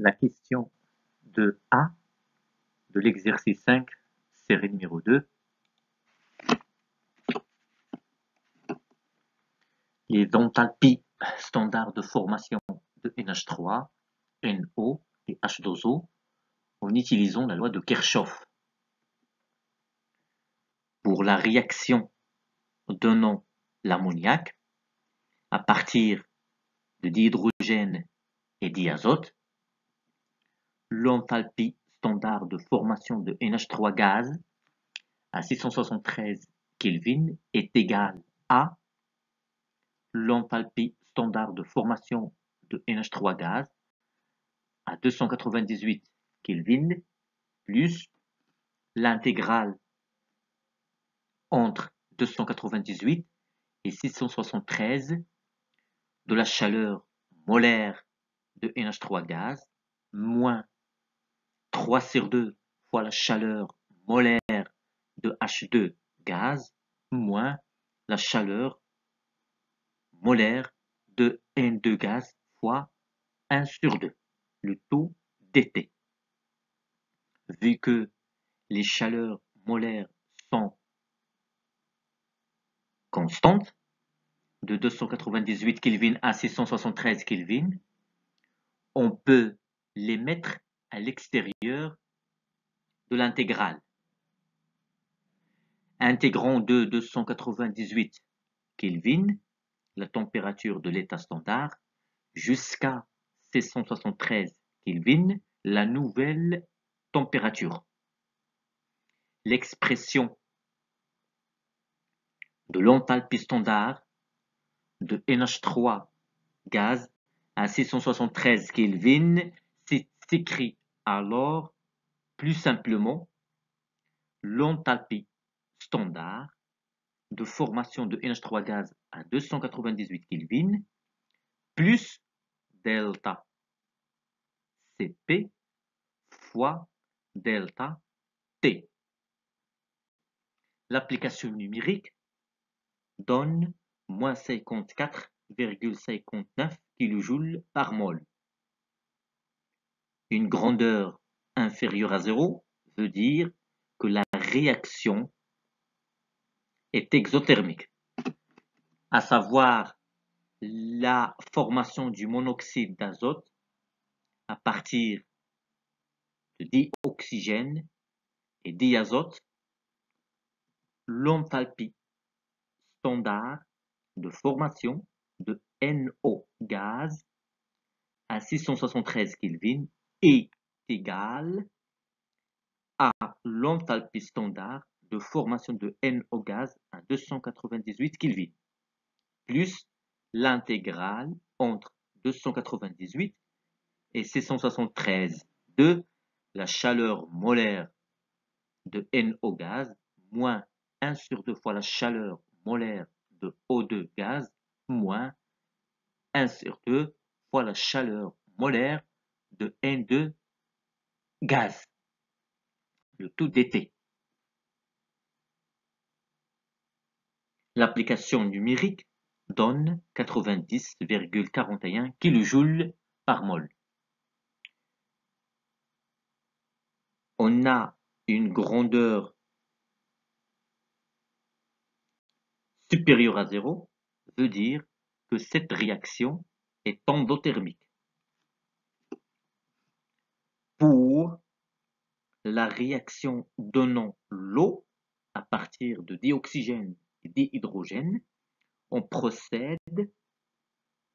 La question de A de l'exercice 5, série numéro 2. Les enthalpies standards de formation de NH3, NO et H2O en utilisant la loi de Kirchhoff. Pour la réaction donnant l'ammoniac à partir de dihydrogène et diazote, l'enthalpie standard de formation de NH3 gaz à 673 Kelvin est égale à l'enthalpie standard de formation de NH3 gaz à 298 Kelvin plus l'intégrale entre 298 et 673 de la chaleur molaire de NH3 gaz moins 3/2 fois la chaleur molaire de H2 gaz moins la chaleur molaire de N2 gaz fois 1/2, le tout dt. Vu que les chaleurs molaires sont constantes, de 298 Kelvin à 673 Kelvin, on peut les mettre à l'extérieur de l'intégrale. Intégrant de 298 Kelvin la température de l'état standard jusqu'à 673 Kelvin la nouvelle température. L'expression de l'enthalpie standard de NH3 gaz à 673 Kelvin s'écrit alors plus simplement l'enthalpie standard de formation de NH3 gaz à 298 Kelvin plus delta Cp fois delta T. L'application numérique donne moins 54,59 kJ par mol. Une grandeur inférieure à 0 veut dire que la réaction est exothermique, à savoir la formation du monoxyde d'azote à partir de dioxygène et diazote. L'enthalpie standard de formation de NO gaz à 673 Kelvin est égale à l'enthalpie standard de formation de NO gaz à 298 Kelvin plus l'intégrale entre 298 et 673 de la chaleur molaire de NO gaz moins 1/2 fois la chaleur molaire de O2 gaz moins 1/2 fois la chaleur molaire de N2 gaz, le tout dt. L'application numérique donne 90,41 kJ par mol. On a une grandeur supérieure à 0, veut dire que cette réaction est endothermique. Pour la réaction donnant l'eau à partir de dioxygène et dihydrogène, on procède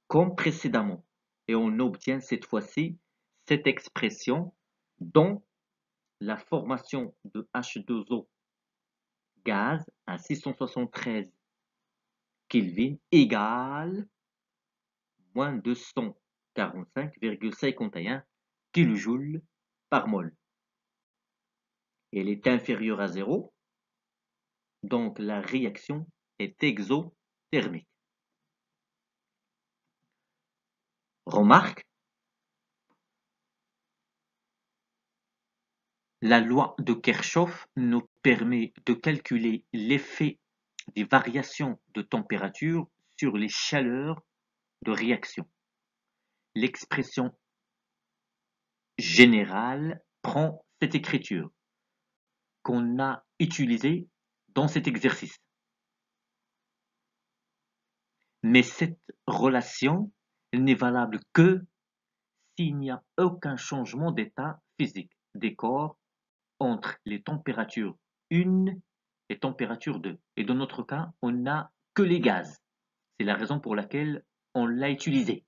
comme précédemment et on obtient cette fois-ci cette expression dont la formation de H2O gaz à 673 Kelvin égale moins 245,51 kJ par mol. Elle est inférieure à 0, donc la réaction est exothermique. Remarque, la loi de Kirchhoff nous permet de calculer l'effet des variations de température sur les chaleurs de réaction. L'expression général prend cette écriture qu'on a utilisée dans cet exercice. Mais cette relation n'est valable que s'il n'y a aucun changement d'état physique des corps entre les températures 1 et température 2. Et dans notre cas, on n'a que les gaz. C'est la raison pour laquelle on l'a utilisé.